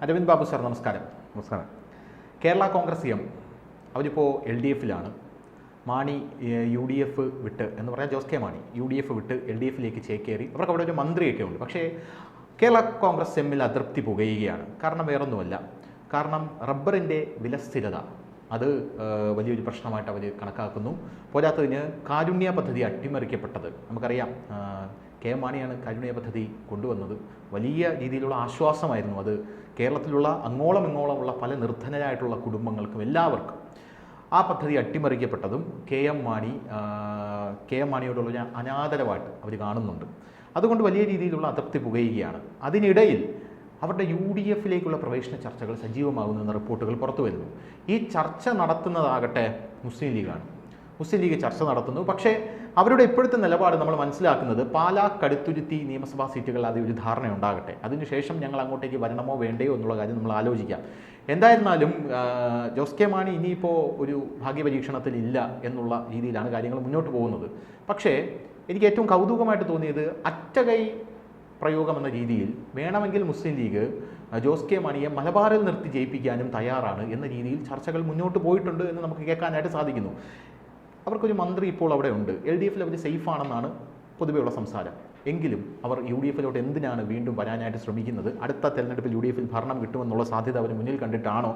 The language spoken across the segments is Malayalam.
അരവിന്ദ് ബാബു സാർ, നമസ്കാരം. നമസ്കാരം. കേരള കോൺഗ്രസ് എം അവരിപ്പോൾ LDF-ലാണ്. മാണി UDF വിട്ട് എന്ന് പറഞ്ഞാൽ ജോസ് കെ മാണി UDF വിട്ട് LDF-ലേക്ക് ചേക്കേറി. അവർക്ക് അവിടെ ഒരു മന്ത്രിയൊക്കെ ഉണ്ട്. പക്ഷേ കേരള കോൺഗ്രസ് എമ്മിൽ അതൃപ്തി പുകയുകയാണ്. കാരണം വേറൊന്നുമല്ല, കാരണം റബ്ബറിൻ്റെ വിലസ്ഥിരത അത് വലിയൊരു പ്രശ്നമായിട്ട് അവർ കണക്കാക്കുന്നു. പോരാത്തതിന് കാരുണ്യ പദ്ധതി അട്ടിമറിക്കപ്പെട്ടത് നമുക്കറിയാം. കെ മാണിയാണ് കാരുണ്യ പദ്ധതി കൊണ്ടുവന്നത്. വലിയ രീതിയിലുള്ള ആശ്വാസമായിരുന്നു അത് കേരളത്തിലുള്ള അങ്ങോളം ഇങ്ങോളമുള്ള പല നിർധനരായിട്ടുള്ള കുടുംബങ്ങൾക്കും എല്ലാവർക്കും. ആ പദ്ധതി അട്ടിമറിക്കപ്പെട്ടതും കെ എം മാണിയോടുള്ള അനാദരവായിട്ട് അവർ കാണുന്നുണ്ട്. അതുകൊണ്ട് വലിയ രീതിയിലുള്ള അതൃപ്തി പുകയുകയാണ്. അതിനിടയിൽ അവരുടെ UDF-ലേക്കുള്ള പ്രവേശന ചർച്ചകൾ സജീവമാകുന്നെന്ന റിപ്പോർട്ടുകൾ പുറത്തു വരുന്നു. ഈ ചർച്ച നടത്തുന്നതാകട്ടെ മുസ്ലിം ലീഗാണ്. മുസ്ലിം ലീഗ് ചർച്ച നടത്തുന്നു. പക്ഷേ അവരുടെ ഇപ്പോഴത്തെ നിലപാട് നമ്മൾ മനസ്സിലാക്കുന്നത് പാലാ കടുത്തുരുത്തി നിയമസഭാ സീറ്റുകൾ അത് ഒരു ധാരണയുണ്ടാകട്ടെ, അതിനുശേഷം ഞങ്ങൾ അങ്ങോട്ടേക്ക് വരണമോ വേണ്ടയോ എന്നുള്ള കാര്യം നമ്മൾ ആലോചിക്കാം. എന്തായിരുന്നാലും ജോസ് കെ മാണി ഇനിയിപ്പോൾ ഒരു ഭാഗ്യപരീക്ഷണത്തിൽ ഇല്ല എന്നുള്ള രീതിയിലാണ് കാര്യങ്ങൾ മുന്നോട്ട് പോകുന്നത്. പക്ഷേ എനിക്ക് ഏറ്റവും കൗതുകമായിട്ട് തോന്നിയത് അറ്റകൈ പ്രയോഗം എന്ന രീതിയിൽ വേണമെങ്കിൽ മുസ്ലിം ലീഗ് ജോസ് കെ മാണിയെ മലബാറിൽ നിർത്തി ജയിപ്പിക്കാനും തയ്യാറാണ് എന്ന രീതിയിൽ ചർച്ചകൾ മുന്നോട്ട് പോയിട്ടുണ്ട് എന്ന് നമുക്ക് കേൾക്കാനായിട്ട് സാധിക്കുന്നു. അവർക്കൊരു മന്ത്രി ഇപ്പോൾ അവിടെ ഉണ്ട്. LDF-ൽ അവർ സേഫ് ആണെന്നാണ് പൊതുവെയുള്ള സംസാരം. എങ്കിലും അവർ UDF-ലോട്ട് എന്തിനാണ് വീണ്ടും വരാനായിട്ട് ശ്രമിക്കുന്നത്? അടുത്ത തെരഞ്ഞെടുപ്പിൽ UDF-ൽ ഭരണം കിട്ടുമെന്നുള്ള സാധ്യത അവർ മുന്നിൽ കണ്ടിട്ടാണോ?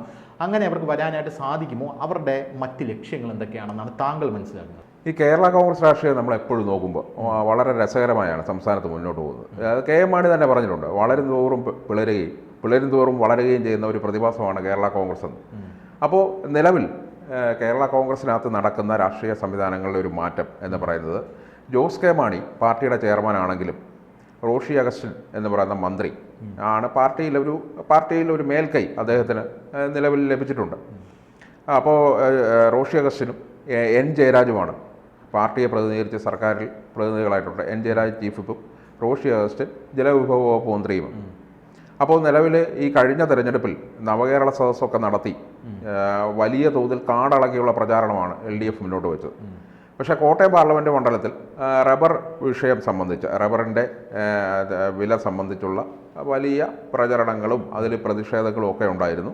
അങ്ങനെ അവർക്ക് വരാനായിട്ട് സാധിക്കുമോ? അവരുടെ മറ്റ് ലക്ഷ്യങ്ങൾ എന്തൊക്കെയാണെന്നാണ് താങ്കൾ മനസ്സിലാക്കുന്നത്? ഈ കേരള കോൺഗ്രസ് രാഷ്ട്രീയം നമ്മൾ എപ്പോഴും നോക്കുമ്പോൾ വളരെ രസകരമായാണ് സംസ്ഥാനത്ത് മുന്നോട്ട് പോകുന്നത്. അത് കെ എം മാണി തന്നെ പറഞ്ഞിട്ടുണ്ട്, വളരും തോറും പിളരും തോറും വളരുകയും ചെയ്യുന്ന ഒരു പ്രതിഭാസമാണ് കേരള കോൺഗ്രസ് എന്ന്. അപ്പോൾ നിലവിൽ കേരള കോൺഗ്രസിനകത്ത് നടക്കുന്ന രാഷ്ട്രീയ സംവിധാനങ്ങളിലെ ഒരു മാറ്റം എന്ന് പറയുന്നത്, ജോസ് കെ മാണി പാർട്ടിയുടെ ചെയർമാനാണെങ്കിലും റോഷി അഗസ്റ്റിൻ എന്ന് പറയുന്ന മന്ത്രി ആണ് പാർട്ടിയിൽ ഒരു മേൽക്കൈ അദ്ദേഹത്തിന് നിലവിൽ ലഭിച്ചിട്ടുണ്ട്. അപ്പോൾ റോഷി അഗസ്റ്റിനും N ജയരാജുമാണ് പാർട്ടിയെ പ്രതിനിധീകരിച്ച് സർക്കാരിൽ പ്രതിനിധികളായിട്ടുണ്ട്. N ജയരാജ് ചീഫ് വിപ്പും റോഷി അഗസ്റ്റിൻ ജലവിഭവ വകുപ്പ് മന്ത്രിയും. അപ്പോൾ നിലവിൽ ഈ കഴിഞ്ഞ തെരഞ്ഞെടുപ്പിൽ നവകേരള സദസ്സൊക്കെ നടത്തി വലിയ തോതിൽ കാടളകിയുള്ള പ്രചാരണമാണ് LDF മുന്നോട്ട് വെച്ചത്. പക്ഷേ കോട്ടയം പാർലമെൻറ്റ് മണ്ഡലത്തിൽ റബ്ബർ വിഷയം സംബന്ധിച്ച്, റബ്ബറിൻ്റെ വില സംബന്ധിച്ചുള്ള വലിയ പ്രചരണങ്ങളും അതിൽ പ്രതിഷേധങ്ങളും ഒക്കെ ഉണ്ടായിരുന്നു.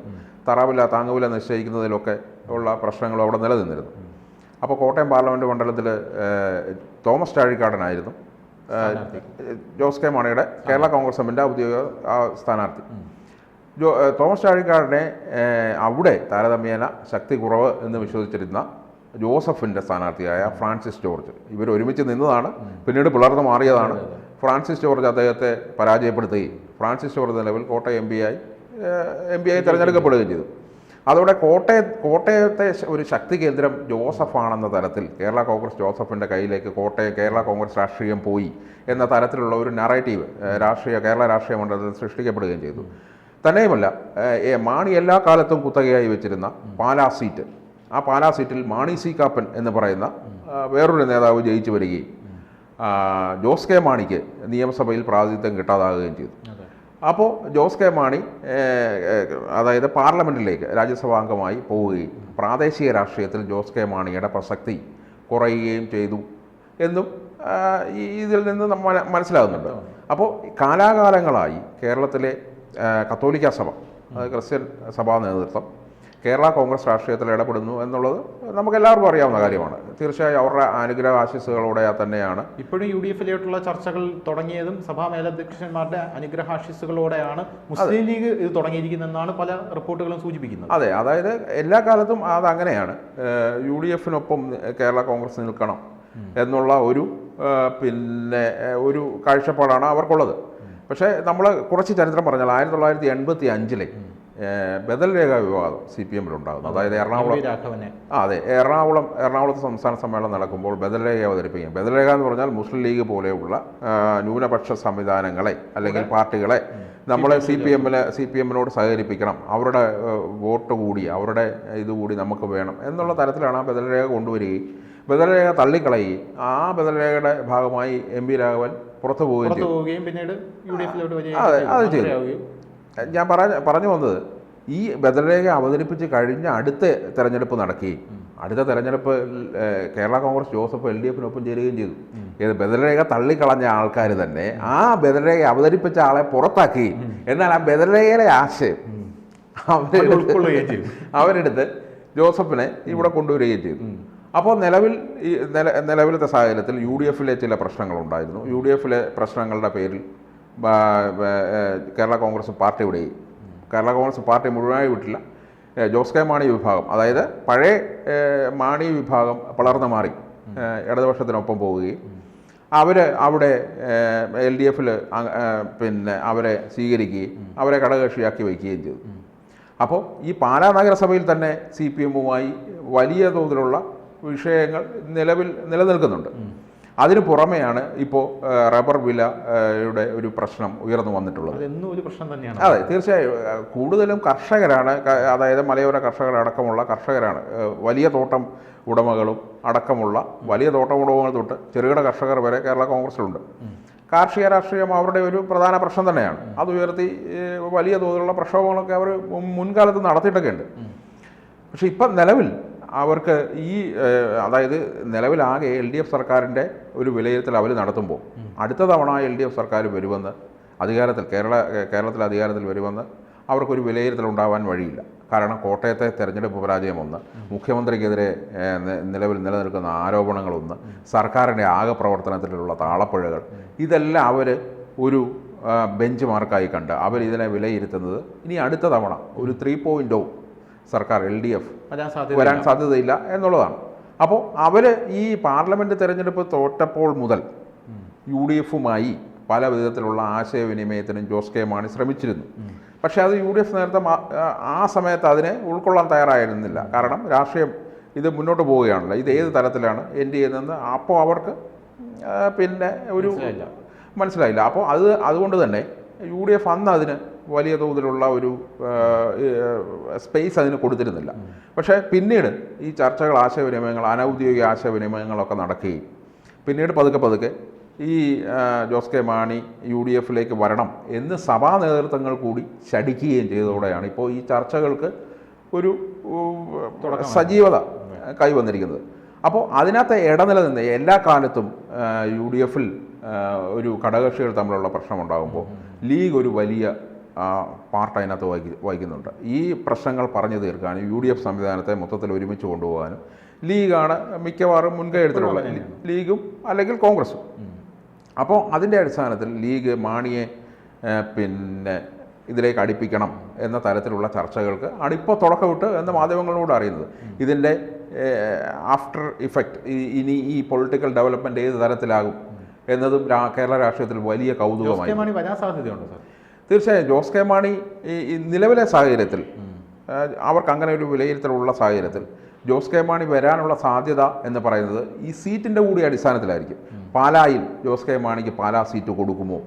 താങ്ങുവില നിശ്ചയിക്കുന്നതിലൊക്കെ ഉള്ള പ്രശ്നങ്ങളും അവിടെ നിലനിന്നിരുന്നു. അപ്പോൾ കോട്ടയം പാർലമെൻറ്റ് മണ്ഡലത്തിൽ തോമസ് ചാഴിക്കാടനായിരുന്നു ജോസ് കെ മാണിയുടെ കേരള കോൺഗ്രസ് എമ്മിൻ്റെ ഔദ്യോഗിക സ്ഥാനാർത്ഥി. തോമസ് ചാഴിക്കാടനെ അവിടെ താരതമ്യേന ശക്തി കുറവ് എന്ന് വിശ്വസിച്ചിരുന്ന ജോസഫിൻ്റെ സ്ഥാനാർത്ഥിയായ ഫ്രാൻസിസ് ജോർജ്, ഇവർ ഒരുമിച്ച് നിന്നതാണ്, പിന്നീട് പിളർന്നു മാറിയതാണ്. ഫ്രാൻസിസ് ജോർജ് അദ്ദേഹത്തെ പരാജയപ്പെടുത്തുകയും ഫ്രാൻസിസ് ജോർജ് നിലവിൽ കോട്ടയം എം പി ആയി തിരഞ്ഞെടുക്കപ്പെടുകയും ചെയ്തു. അതോടെ കോട്ടയത്തെ ഒരു ശക്തി കേന്ദ്രം ജോസഫാണെന്ന തരത്തിൽ കേരള കോൺഗ്രസ് ജോസഫിൻ്റെ കയ്യിലേക്ക് കേരള കോൺഗ്രസ് രാഷ്ട്രീയം പോയി എന്ന തരത്തിലുള്ള ഒരു നറേറ്റീവ് കേരള രാഷ്ട്രീയ മണ്ഡലത്തിൽ സൃഷ്ടിക്കപ്പെടുകയും ചെയ്തു. തന്നെയുമല്ല, മാണി എല്ലാ കാലത്തും കുത്തകയായി വെച്ചിരുന്ന പാലാ സീറ്റ്, ആ പാലാ സീറ്റിൽ മാണി സി കാപ്പൻ എന്ന് പറയുന്ന വേറൊരു നേതാവ് ജയിച്ചു വരികയും ജോസ് കെ മാണിക്ക് നിയമസഭയിൽ പ്രാതിനിധ്യം കിട്ടാതാകുകയും ചെയ്തു. അപ്പോൾ ജോസ് കെ മാണി അതായത് പാർലമെൻറ്റിലേക്ക് രാജ്യസഭാംഗമായി പോവുകയും പ്രാദേശിക രാഷ്ട്രീയത്തിൽ ജോസ് കെ മാണിയുടെ പ്രസക്തി കുറയുകയും ചെയ്തു എന്നും ഇതിൽ നിന്ന് മനസ്സിലാകുന്നുണ്ട്. അപ്പോൾ കാലാകാലങ്ങളായി കേരളത്തിലെ കത്തോലിക്ക സഭ, ക്രിസ്ത്യൻ സഭാ നേതൃത്വം കേരള കോൺഗ്രസ് രാഷ്ട്രീയത്തിൽ ഇടപെടുന്നു എന്നുള്ളത് നമുക്കെല്ലാവർക്കും അറിയാവുന്ന കാര്യമാണ്. തീർച്ചയായും അവരുടെ അനുഗ്രഹ ആശീസ്സുകളോടെ തന്നെയാണ് ഇപ്പോഴും UDF-ലേക്കുള്ള ചർച്ചകൾ തുടങ്ങിയതും സഭാ മേലധ്യക്ഷന്മാരുടെ അനുഗ്രഹാശീസ്സുകളോടെയാണ് മുസ്ലിം ലീഗ് ഇത് തുടങ്ങിയിരിക്കുന്നതെന്നാണ് പല റിപ്പോർട്ടുകളും സൂചിപ്പിക്കുന്നത്. അതെ, അതായത് എല്ലാ കാലത്തും അതങ്ങനെയാണ്. UDF-നൊപ്പം കേരള കോൺഗ്രസ് നിൽക്കണം എന്നുള്ള ഒരു കാഴ്ചപ്പാടാണ് അവർക്കുള്ളത്. പക്ഷേ നമ്മൾ കുറച്ച് ചരിത്രം പറഞ്ഞാൽ 1985-ലെ ബദൽ രേഖ വിവാദം CPM-ലുണ്ടാകുന്നു. അതായത് എറണാകുളത്ത് സംസ്ഥാന സമ്മേളനം നടക്കുമ്പോൾ ബദൽ രേഖ അവതരിപ്പിക്കും. ബദൽ രേഖ എന്ന് പറഞ്ഞാൽ മുസ്ലിം ലീഗ് പോലെയുള്ള ന്യൂനപക്ഷ സംവിധാനങ്ങളെ അല്ലെങ്കിൽ പാർട്ടികളെ നമ്മൾ CPM-നോട് സഹകരിപ്പിക്കണം, അവരുടെ വോട്ട് കൂടി അവരുടെ ഇതുകൂടി നമുക്ക് വേണം എന്നുള്ള തരത്തിലാണ് ആ ബദൽ രേഖ കൊണ്ടുവരികയും ബദൽ രേഖ തള്ളിക്കളയുകയും ആ ബദൽ രേഖയുടെ ഭാഗമായി MP രാഘവൻ പുറത്തു പോവുകയും പിന്നീട് അത് ചെയ്തു. ഞാൻ പറഞ്ഞു വന്നത്, ഈ ബദൽരേഖ അവതരിപ്പിച്ച് കഴിഞ്ഞ അടുത്ത തെരഞ്ഞെടുപ്പ് നടക്കുകയും അടുത്ത തെരഞ്ഞെടുപ്പ് കേരള കോൺഗ്രസ് ജോസഫ് LDF-നൊപ്പം ചേരുകയും ചെയ്തു. ഏത് ബദൽരേഖ തള്ളിക്കളഞ്ഞ ആൾക്കാർ തന്നെ ആ ബദൽരേഖ അവതരിപ്പിച്ച ആളെ പുറത്താക്കി. എന്നാൽ ആ ബദൽരേഖയിലെ ആശയം ഉൾക്കൊള്ളുകയും ചെയ്തു. അവരെടുത്ത് ജോസഫിനെ ഇവിടെ കൊണ്ടുവരികയും ചെയ്തു. അപ്പോൾ നിലവിലത്തെ സാഹചര്യത്തിൽ UDF-ലെ ചില പ്രശ്നങ്ങളുണ്ടായിരുന്നു. UDF-ലെ പ്രശ്നങ്ങളുടെ പേരിൽ കേരള കോൺഗ്രസ് പാർട്ടി വിടുകയും, കേരള കോൺഗ്രസ് പാർട്ടി മുഴുവനായി വിട്ടില്ല, ജോസ് കെ മാണി വിഭാഗം, അതായത് പഴയ മാണി വിഭാഗം വളർന്നു മാറി ഇടതുപക്ഷത്തിനൊപ്പം പോവുകയും അവിടെ LDF-ൽ പിന്നെ അവരെ സ്വീകരിക്കുകയും അവരെ ഘടകകക്ഷിയാക്കി വയ്ക്കുകയും ചെയ്തു. അപ്പോൾ ഈ പാലാ നഗരസഭയിൽ തന്നെ CPM-മായി വലിയ തോതിലുള്ള വിഷയങ്ങൾ നിലനിൽക്കുന്നുണ്ട്. അതിന് പുറമെയാണ് ഇപ്പോൾ റബ്ബർ വിലയുടെ ഒരു പ്രശ്നം ഉയർന്നു വന്നിട്ടുള്ളത്. ഒരു പ്രശ്നം തന്നെയാണ്. അതെ, തീർച്ചയായും കൂടുതലും കർഷകരാണ്, അതായത് മലയോര കർഷകരടക്കമുള്ള കർഷകരാണ്. വലിയ തോട്ടം ഉടമകളും അടക്കമുള്ള വലിയ തോട്ടം ഉടമകൾ തൊട്ട് ചെറുകിട കർഷകർ വരെ കേരള കോൺഗ്രസിലുണ്ട്. കാർഷിക രാഷ്ട്രീയം അവരുടെ ഒരു പ്രധാന പ്രശ്നം തന്നെയാണ്. അത് ഉയർത്തി വലിയ തോതിലുള്ള പ്രക്ഷോഭങ്ങളൊക്കെ അവർ മുൻകാലത്ത് നടത്തിയിട്ടൊക്കെ ഉണ്ട്. പക്ഷെ ഇപ്പം നിലവിൽ അവർക്ക് അതായത് നിലവിലാകെ LDF സർക്കാരിൻ്റെ ഒരു വിലയിരുത്തൽ അവർ നടത്തുമ്പോൾ അടുത്ത തവണ LDF സർക്കാർ വരുമെന്ന് കേരളത്തിൽ അധികാരത്തിൽ വരുമെന്ന് അവർക്കൊരു വിലയിരുത്തൽ ഉണ്ടാവാൻ വഴിയില്ല. കാരണം കോട്ടയത്തെ തെരഞ്ഞെടുപ്പ് പരാജയം ഒന്ന്, മുഖ്യമന്ത്രിക്കെതിരെ നിലവിൽ നിലനിൽക്കുന്ന ആരോപണങ്ങളൊന്ന്, സർക്കാരിൻ്റെ ആകെ പ്രവർത്തനത്തിലുള്ള താളപ്പിഴകൾ, ഇതെല്ലാം അവർ ഒരു ബെഞ്ച് മാർക്കായി കണ്ട് അവരിതിനെ വിലയിരുത്തുന്നത് ഇനി അടുത്ത തവണ ഒരു 3.0 സർക്കാർ LDF വരാൻ സാധ്യതയില്ല എന്നുള്ളതാണ്. അപ്പോൾ അവർ ഈ പാർലമെൻറ്റ് തെരഞ്ഞെടുപ്പ് തോറ്റപ്പോൾ മുതൽ UDF-മായി പല വിധത്തിലുള്ള ആശയവിനിമയത്തിനും ജോസ് കെ മാണി ശ്രമിച്ചിരുന്നു. പക്ഷേ അത് UDF നേരത്തെ ആ സമയത്ത് അതിനെ ഉൾക്കൊള്ളാൻ തയ്യാറായിരുന്നില്ല. കാരണം രാഷ്ട്രീയം ഇത് മുന്നോട്ട് പോവുകയാണല്ലോ, ഇത് ഏത് തലത്തിലാണ് എൻഡ് ചെയ്യുന്നതെന്ന് അപ്പോൾ അവർക്ക് പിന്നെ ഒരു മനസ്സിലായില്ല. അപ്പോൾ അതുകൊണ്ട് തന്നെ UDF അന്ന് അതിന് വലിയ തോതിലുള്ള ഒരു സ്പേസ് അതിന് കൊടുത്തിരുന്നില്ല. പക്ഷേ പിന്നീട് ഈ ചർച്ചകൾ, ആശയവിനിമയങ്ങൾ, അനൗദ്യോഗിക ആശയവിനിമയങ്ങളൊക്കെ നടക്കുകയും പിന്നീട് പതുക്കെ ഈ ജോസ് കെ മാണി UDF-ലേക്ക് വരണം എന്ന് സഭാ നേതൃത്വങ്ങൾ കൂടി ശഠിക്കുകയും ചെയ്തതോടെയാണ് ഇപ്പോൾ ഈ ചർച്ചകൾക്ക് ഒരു സജീവത കൈവന്നിരിക്കുന്നത്. അപ്പോൾ അതിനകത്ത് ഇടനില നിന്ന് എല്ലാ കാലത്തും UDF-ൽ ഒരു ഘടകകക്ഷികൾ തമ്മിലുള്ള പ്രശ്നമുണ്ടാകുമ്പോൾ ലീഗ് ഒരു വലിയ പാർട്ട് അതിനകത്ത് വഹിക്കുന്നുണ്ട്. ഈ പ്രശ്നങ്ങൾ പറഞ്ഞു തീർക്കാനും UDF സംവിധാനത്തെ മൊത്തത്തിൽ ഒരുമിച്ച് കൊണ്ടുപോകാനും ലീഗാണ് മിക്കവാറും മുൻകൈ എടുത്തിട്ടുള്ളത്, ലീഗും അല്ലെങ്കിൽ കോൺഗ്രസും. അപ്പോൾ അതിൻ്റെ അടിസ്ഥാനത്തിൽ ലീഗ് മാണിയെ പിന്നെ ഇതിലേക്ക് അടുപ്പിക്കണം എന്ന തരത്തിലുള്ള ചർച്ചകൾക്ക് ഇപ്പോൾ തുടക്കമിട്ട് എന്ന് മാധ്യമങ്ങളോട് അറിയുന്നത്. ഇതിൻ്റെ ആഫ്റ്റർ ഇഫക്റ്റ്, ഇനി ഈ പൊളിറ്റിക്കൽ ഡെവലപ്മെൻറ്റ് ഏത് തരത്തിലാകും എന്നതും കേരള രാഷ്ട്രീയത്തിൽ വലിയ കൗതുകമായി. തീർച്ചയായും ജോസ് കെ മാണി ഈ നിലവിലെ സാഹചര്യത്തിൽ അവർക്ക് അങ്ങനെ ഒരു വിലയിരുത്തലുള്ള സാഹചര്യത്തിൽ ജോസ് കെ മാണി വരാനുള്ള സാധ്യത എന്ന് പറയുന്നത് ഈ സീറ്റിൻ്റെ കൂടി അടിസ്ഥാനത്തിലായിരിക്കും. പാലായിൽ ജോസ് കെ മാണിക്ക് പാലാ സീറ്റ് കൊടുക്കുമോ,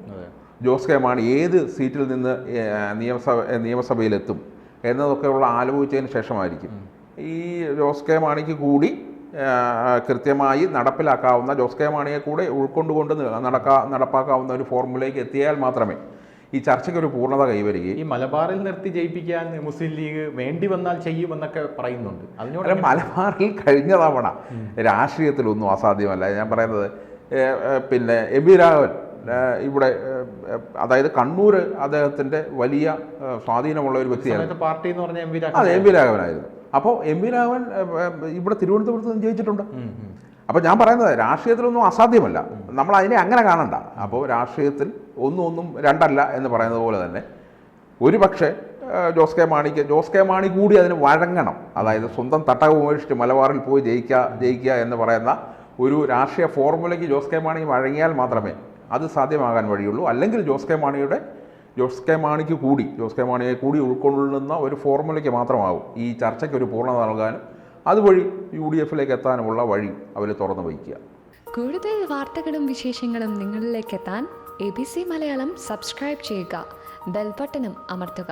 ജോസ് കെ മാണി ഏത് സീറ്റിൽ നിന്ന് നിയമസഭയിലെത്തും എന്നതൊക്കെയുള്ള ആലോചിച്ചതിന് ശേഷമായിരിക്കും ഈ ജോസ് കെ മാണിക്ക് കൂടി കൃത്യമായി നടപ്പിലാക്കാവുന്ന, ജോസ് കെ മാണിയെ കൂടെ ഉൾക്കൊണ്ടുകൊണ്ട് നടപ്പാക്കാവുന്ന ഒരു ഫോർമുലയിലേക്ക് എത്തിയാൽ മാത്രമേ ഈ ചർച്ചയ്ക്ക് ഒരു പൂർണ്ണത കൈവരികയും. ഈ മലബാറിൽ നിർത്തി ജയിപ്പിക്കാൻ മുസ്ലിം ലീഗ് വേണ്ടി വന്നാൽ ചെയ്യുമെന്നൊക്കെ പറയുന്നുണ്ട്. അതിനോട് മലബാറിൽ കഴിഞ്ഞ തവണ രാഷ്ട്രീയത്തിലൊന്നും അസാധ്യമല്ല. ഞാൻ പറയുന്നത് പിന്നെ എം വി രാഘവൻ ഇവിടെ, അതായത് കണ്ണൂർ അദ്ദേഹത്തിൻ്റെ വലിയ സ്വാധീനമുള്ള ഒരു വ്യക്തിയാണ്. പാർട്ടി എന്ന് പറഞ്ഞാൽ എം വി രാഘവനായിരുന്നു. അപ്പോൾ എം വി രാഘവൻ ഇവിടെ തിരുവനന്തപുരത്ത് നിന്ന് ജയിച്ചിട്ടുണ്ട്. അപ്പോൾ ഞാൻ പറയുന്നത് രാഷ്ട്രീയത്തിലൊന്നും അസാധ്യമല്ല, നമ്മൾ അതിനെ അങ്ങനെ കാണണ്ട. അപ്പോൾ രാഷ്ട്രീയത്തിൽ ഒന്നും രണ്ടല്ല എന്ന് പറയുന്നത് പോലെ തന്നെ ഒരു പക്ഷേ ജോസ് കെ മാണി കൂടി അതിന് വഴങ്ങണം. അതായത് സ്വന്തം തട്ടകം ഉപേക്ഷിച്ച് മലബാറിൽ പോയി ജയിക്കുക എന്ന് പറയുന്ന ഒരു രാഷ്ട്രീയ ഫോർമുലയ്ക്ക് ജോസ് കെ മാണി വഴങ്ങിയാൽ മാത്രമേ അത് സാധ്യമാകാൻ വഴിയുള്ളൂ. അല്ലെങ്കിൽ ജോസ് കെ മാണിയെ കൂടി ഉൾക്കൊള്ളുന്ന ഒരു ഫോർമുലയ്ക്ക് മാത്രമാകും ഈ ചർച്ചയ്ക്ക് ഒരു പൂർണ്ണത നൽകാനും അതുവഴി UDF-ലേക്ക് എത്താനുമുള്ള വഴി അവർ തുറന്നു വയ്ക്കുക. കൂടുതൽ വാർത്തകളും വിശേഷങ്ങളും നിങ്ങളിലേക്ക് എത്താൻ ABC മലയാളം സബ്സ്ക്രൈബ് ചെയ്യുക, ബെൽ ബട്ടണും അമർത്തുക.